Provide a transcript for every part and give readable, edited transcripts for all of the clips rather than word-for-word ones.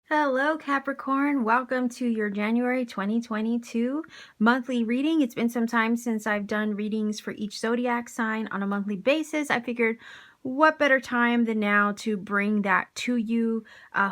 Hello Capricorn, welcome to your January 2022 monthly reading. It's been some time since I've done readings for each zodiac sign on a monthly basis. I figured what better time than now to bring that to you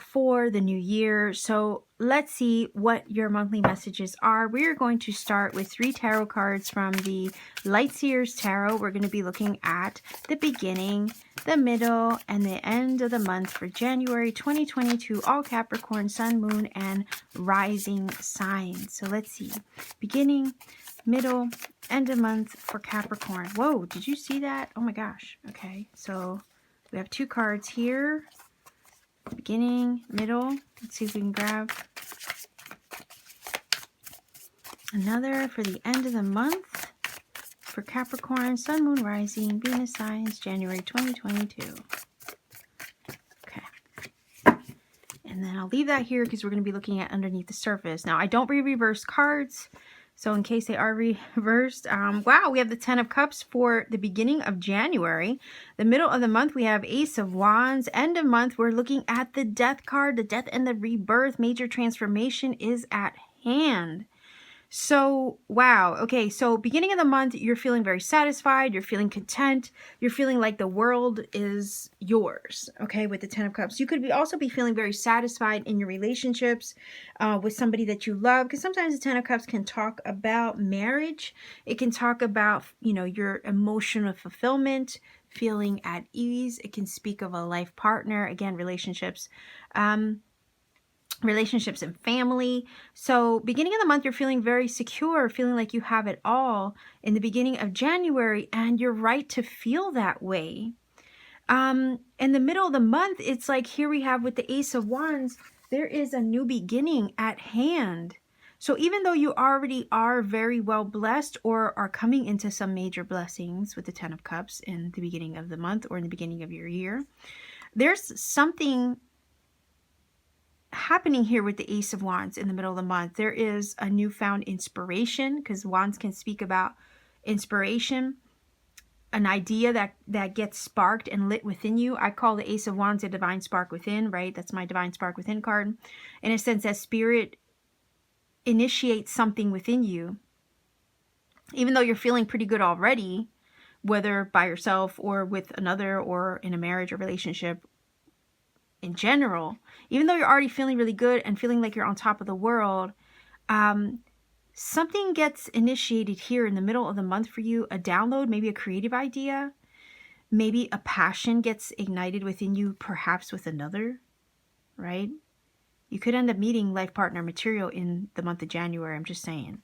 for the new year. So let's see what your monthly messages are. We're going to start with 3 tarot cards from the Light Seers Tarot. We're going to be looking at the beginning, the middle, and the end of the month for January 2022, all Capricorn, Sun, Moon, and Rising signs. So let's see. Beginning, middle, end of month for Capricorn. Whoa, did you see that? Oh my gosh. Okay, so we have 2 cards here. Beginning, middle. Let's see if we can grab another for the end of the month for Capricorn, Sun, Moon, Rising, Venus signs, January 2022. Okay. And then I'll leave that here because we're going to be looking at underneath the surface. Now, I don't read reverse cards, so in case they are reversed, wow, we have the 10 of Cups for the beginning of January. The middle of the month, we have Ace of Wands. End of month, we're looking at the Death card. The death and the rebirth. Major transformation is at hand. So, wow. Okay, so beginning of the month, you're feeling very satisfied. You're feeling content. You're feeling like the world is yours, okay, with the 10 of Cups. You could also be feeling very satisfied in your relationships with somebody that you love, because sometimes the 10 of Cups can talk about marriage. It can talk about, you know, your emotional fulfillment, feeling at ease. It can speak of a life partner, again, relationships and family. So beginning of the month, you're feeling very secure, feeling like you have it all in the beginning of January, and you're right to feel that way. In the middle of the month, it's like here we have with the Ace of Wands, there is a new beginning at hand. So even though you already are very well blessed or are coming into some major blessings with the 10 of Cups in the beginning of the month or in the beginning of your year, there's something happening here with the Ace of Wands in the middle of the month. There is a newfound inspiration, because Wands can speak about inspiration, an idea that gets sparked and lit within you. I call the Ace of Wands a divine spark within, right? That's my divine spark within card. In a sense, that spirit initiates something within you, even though you're feeling pretty good already, whether by yourself or with another or in a marriage or relationship. In general, even though you're already feeling really good and feeling like you're on top of the world, something gets initiated here in the middle of the month for you. A download, maybe a creative idea, maybe a passion gets ignited within you, perhaps with another, right? You could end up meeting life partner material in the month of January, I'm just saying.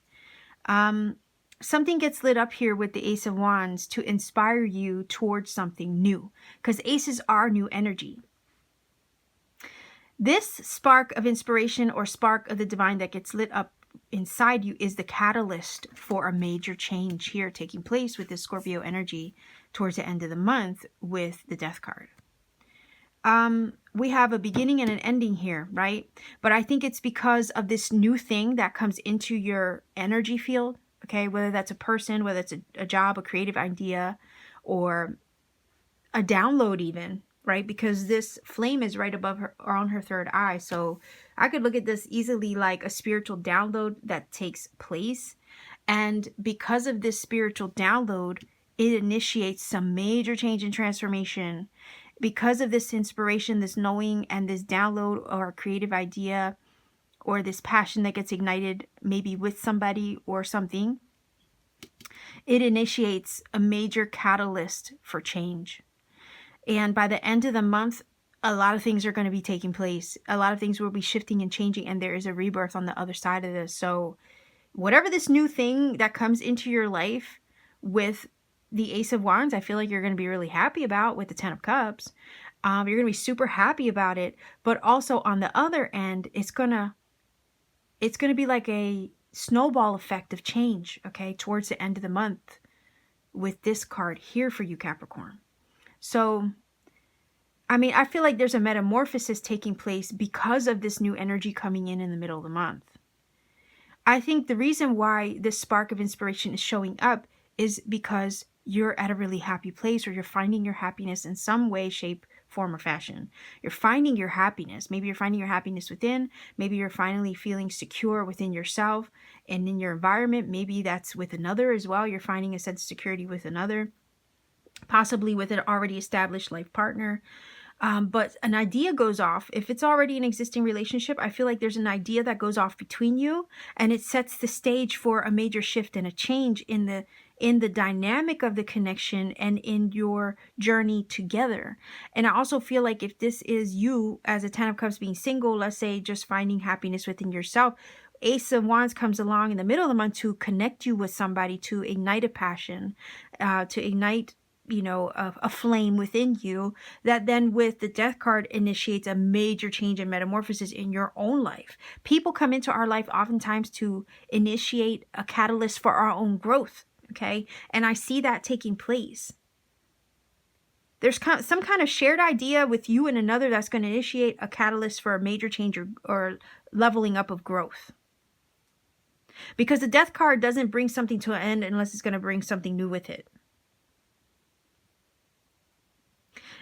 Something gets lit up here with the Ace of Wands to inspire you towards something new, because aces are new energy. This spark of inspiration or spark of the divine that gets lit up inside you is the catalyst for a major change here taking place with this Scorpio energy towards the end of the month with the Death card. We have a beginning and an ending here, right? But I think it's because of this new thing that comes into your energy field, okay? Whether that's a person, whether it's a job, a creative idea, or a download even, right? Because this flame is right above her or on her third eye. So I could look at this easily like a spiritual download that takes place. And because of this spiritual download, it initiates some major change and transformation. Because of this inspiration, this knowing, and this download or creative idea, or this passion that gets ignited maybe with somebody or something, it initiates a major catalyst for change. And by the end of the month, a lot of things are going to be taking place. A lot of things will be shifting and changing, and there is a rebirth on the other side of this. So whatever this new thing that comes into your life with the Ace of Wands, I feel like you're going to be really happy about with the 10 of Cups. You're going to be super happy about it. But also on the other end, it's going to be like a snowball effect of change, okay, towards the end of the month with this card here for you, Capricorn. So, I mean, I feel like there's a metamorphosis taking place because of this new energy coming in the middle of the month. I think the reason why this spark of inspiration is showing up is because you're at a really happy place, or you're finding your happiness in some way, shape, form, or fashion. You're finding your happiness. Maybe you're finding your happiness within. Maybe you're finally feeling secure within yourself and in your environment. Maybe that's with another as well. You're finding a sense of security with another, possibly with an already established life partner. But an idea goes off. If it's already an existing relationship, I feel like there's an idea that goes off between you, and it sets the stage for a major shift and a change in the dynamic of the connection and in your journey together. And I also feel like if this is you as a 10 of Cups being single, let's say just finding happiness within yourself, Ace of Wands comes along in the middle of the month to connect you with somebody, to ignite a passion, to ignite a flame within you, that then with the Death card initiates a major change and metamorphosis in your own life. People come into our life oftentimes to initiate a catalyst for our own growth. Okay. And I see that taking place. There's some kind of shared idea with you and another that's going to initiate a catalyst for a major change or leveling up of growth. Because the Death card doesn't bring something to an end unless it's going to bring something new with it.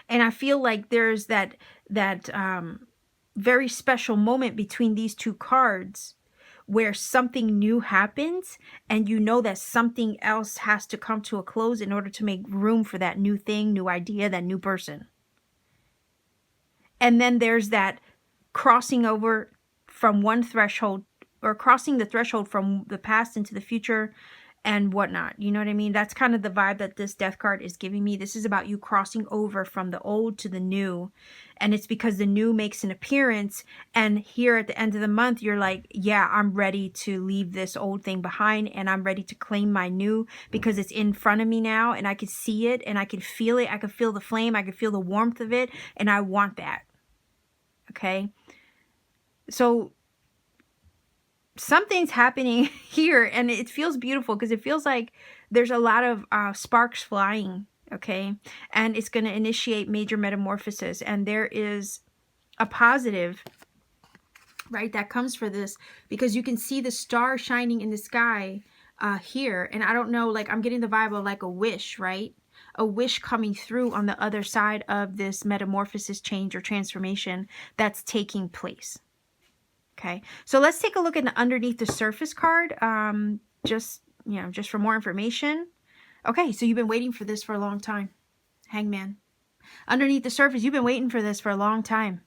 And I feel like there's that very special moment between these two cards where something new happens, and you know that something else has to come to a close in order to make room for that new thing, new idea, that new person. And then there's that crossing over from one threshold, or crossing the threshold from the past into the future and whatnot. You know what I mean? That's kind of the vibe that this Death card is giving me. This is about you crossing over from the old to the new. And it's because the new makes an appearance. And here at the end of the month, you're like, yeah, I'm ready to leave this old thing behind, and I'm ready to claim my new, because it's in front of me now, and I can see it, and I can feel it. I can feel the flame. I can feel the warmth of it. And I want that. Okay. So something's happening here, and it feels beautiful because it feels like there's a lot of sparks flying. Okay. And it's going to initiate major metamorphosis, and there is a positive, right, that comes for this, because you can see the star shining in the sky here. And I don't know, like, I'm getting the vibe of like a wish, right? A wish coming through on the other side of this metamorphosis, change, or transformation that's taking place. Okay, so let's take a look at the underneath the surface card, just for more information. Okay, so you've been waiting for this for a long time. Hangman. Underneath the surface, you've been waiting for this for a long time.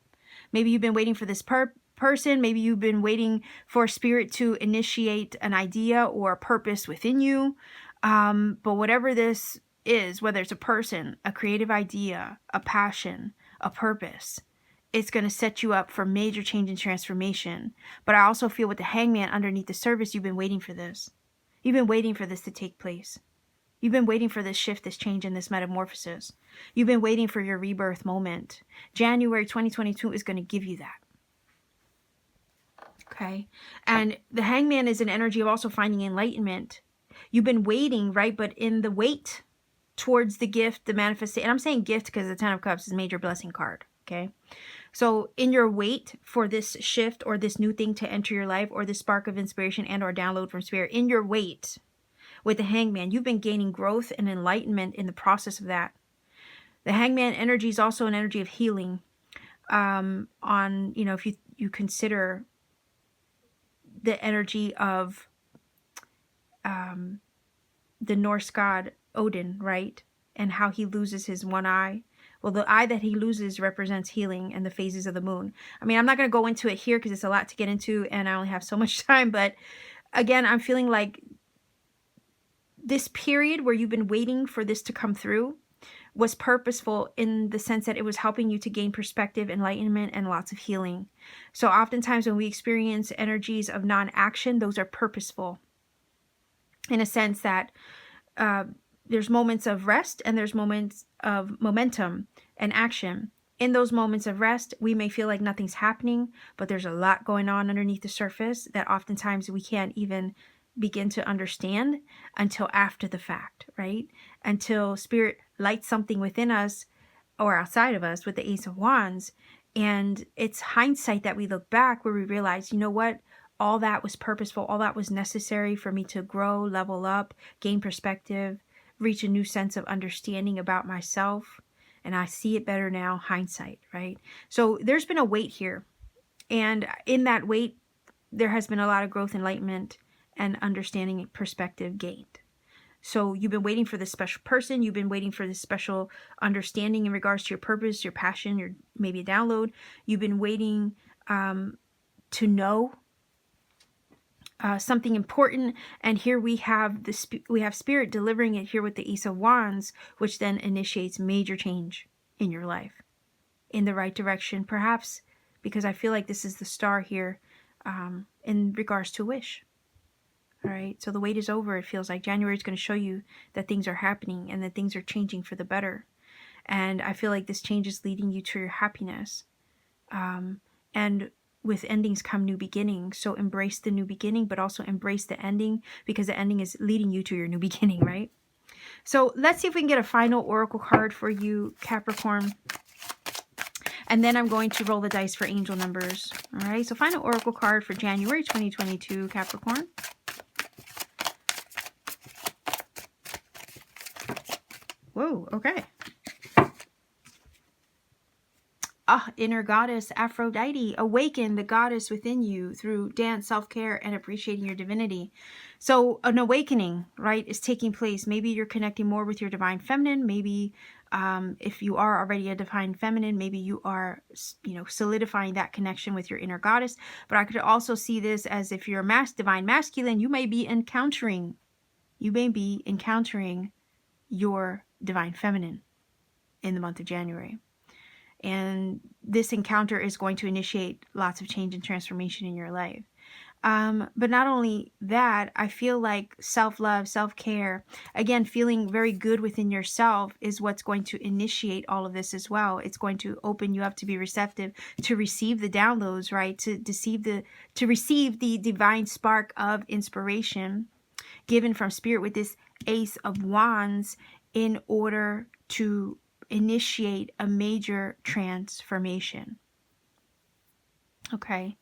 Maybe you've been waiting for this person. Maybe you've been waiting for spirit to initiate an idea or a purpose within you. But whatever this is, whether it's a person, a creative idea, a passion, a purpose, it's going to set you up for major change and transformation. But I also feel with the Hangman underneath the surface, you've been waiting for this. You've been waiting for this to take place. You've been waiting for this shift, this change, and this metamorphosis. You've been waiting for your rebirth moment. January 2022 is going to give you that. Okay. And the Hangman is an energy of also finding enlightenment. You've been waiting, right? But in the wait towards the gift, the manifestation, and I'm saying gift because the 10 of Cups is a major blessing card. Okay. So in your wait for this shift or this new thing to enter your life, or this spark of inspiration and or download from spirit, in your wait with the Hangman, you've been gaining growth and enlightenment in the process of that. The Hangman energy is also an energy of healing. If you consider the energy of the Norse god Odin, right? And how he loses his one eye. Well, the eye that he loses represents healing and the phases of the moon. I mean, I'm not going to go into it here because it's a lot to get into and I only have so much time. But again, I'm feeling like this period where you've been waiting for this to come through was purposeful, in the sense that it was helping you to gain perspective, enlightenment, and lots of healing. So oftentimes when we experience energies of non-action, those are purposeful, in a sense that there's moments of rest and there's moments of momentum and action. In those moments of rest, we may feel like nothing's happening, but there's a lot going on underneath the surface that oftentimes we can't even begin to understand until after the fact, right? Until spirit lights something within us or outside of us with the Ace of Wands. And it's hindsight that we look back where we realize, you know what? all that was purposeful, all that was necessary for me to grow, level up, gain perspective, reach a new sense of understanding about myself. And I see it better now, hindsight, right? So there's been a wait here. And in that wait, there has been a lot of growth, enlightenment, and understanding and perspective gained. So you've been waiting for this special person. You've been waiting for this special understanding in regards to your purpose, your passion, your maybe a download. You've been waiting to know something important. And here we have Spirit delivering it here with the Ace of Wands, which then initiates major change in your life in the right direction, perhaps because I feel like this is the star here in regards to wish. All right, so the wait is over. It feels like January is going to show you that things are happening and that things are changing for the better. And I feel like this change is leading you to your happiness. And with endings come new beginnings. So embrace the new beginning, but also embrace the ending, because the ending is leading you to your new beginning, right? So let's see if we can get a final oracle card for you, Capricorn. And then I'm going to roll the dice for angel numbers. All right, so final oracle card for January 2022, Capricorn. Whoa, okay. Inner goddess Aphrodite, awaken the goddess within you through dance, self-care, and appreciating your divinity. So an awakening, right, is taking place. Maybe you're connecting more with your divine feminine. Maybe if you are already a divine feminine, maybe you are, solidifying that connection with your inner goddess. But I could also see this as if you're a divine masculine, you may be encountering your divine feminine in the month of January. And this encounter is going to initiate lots of change and transformation in your life. But not only that, I feel like self-love, self-care, again, feeling very good within yourself is what's going to initiate all of this as well. It's going to open you up to be receptive, to receive the downloads, right? To receive the divine spark of inspiration given from Spirit with this Ace of Wands in order to initiate a major transformation. Okay,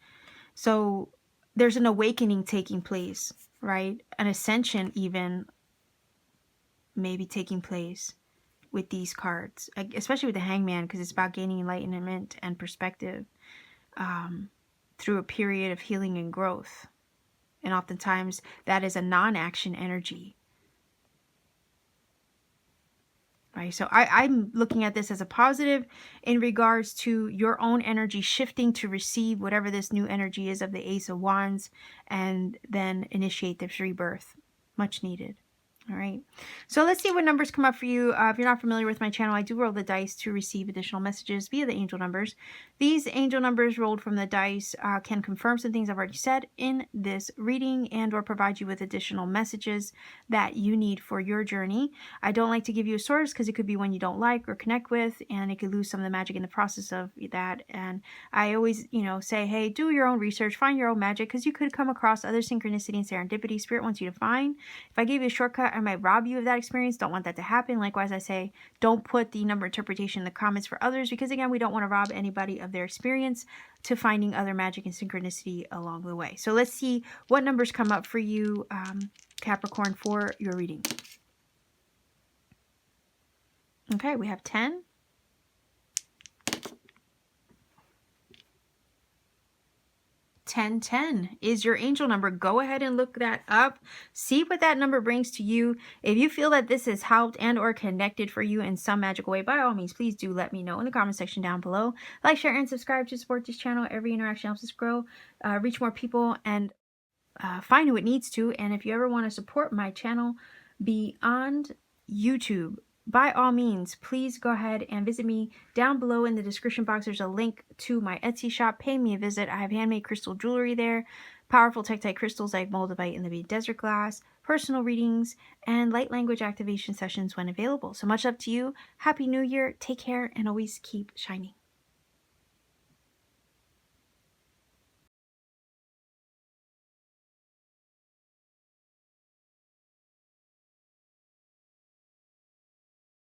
so there's an awakening taking place, right? An ascension even maybe taking place with these cards, especially with the Hangman, because it's about gaining enlightenment and perspective through a period of healing and growth. And oftentimes that is a non-action energy. Right, so I'm looking at this as a positive in regards to your own energy shifting to receive whatever this new energy is of the Ace of Wands, and then initiate this rebirth. Much needed. All right, so let's see what numbers come up for you. If you're not familiar with my channel, I do roll the dice to receive additional messages via the angel numbers. These angel numbers rolled from the dice can confirm some things I've already said in this reading and or provide you with additional messages that you need for your journey. I don't like to give you a source because it could be one you don't like or connect with, and it could lose some of the magic in the process of that. And I always, say, hey, do your own research, find your own magic, because you could come across other synchronicity and serendipity Spirit wants you to find. If I gave you a shortcut, I might rob you of that experience. Don't want that to happen. Likewise, I say, don't put the number interpretation in the comments for others, because again, we don't want to rob anybody of their experience to finding other magic and synchronicity along the way. So let's see what numbers come up for you, Capricorn, for your reading. Okay, we have 10. 1010 is your angel number. Go ahead and look that up. See what that number brings to you. If you feel that this has helped and or connected for you in some magical way, by all means, please do let me know in the comment section down below. Like, share, and subscribe to support this channel. Every interaction helps us grow, reach more people, and find who it needs to. And if you ever want to support my channel beyond YouTube, by all means, please go ahead and visit me down below in the description box. There's a link to my Etsy shop. Pay me a visit. I have handmade crystal jewelry there, powerful tektite crystals like moldavite and the desert glass, personal readings, and light language activation sessions when available. So much love to you. Happy New Year. Take care and always keep shining.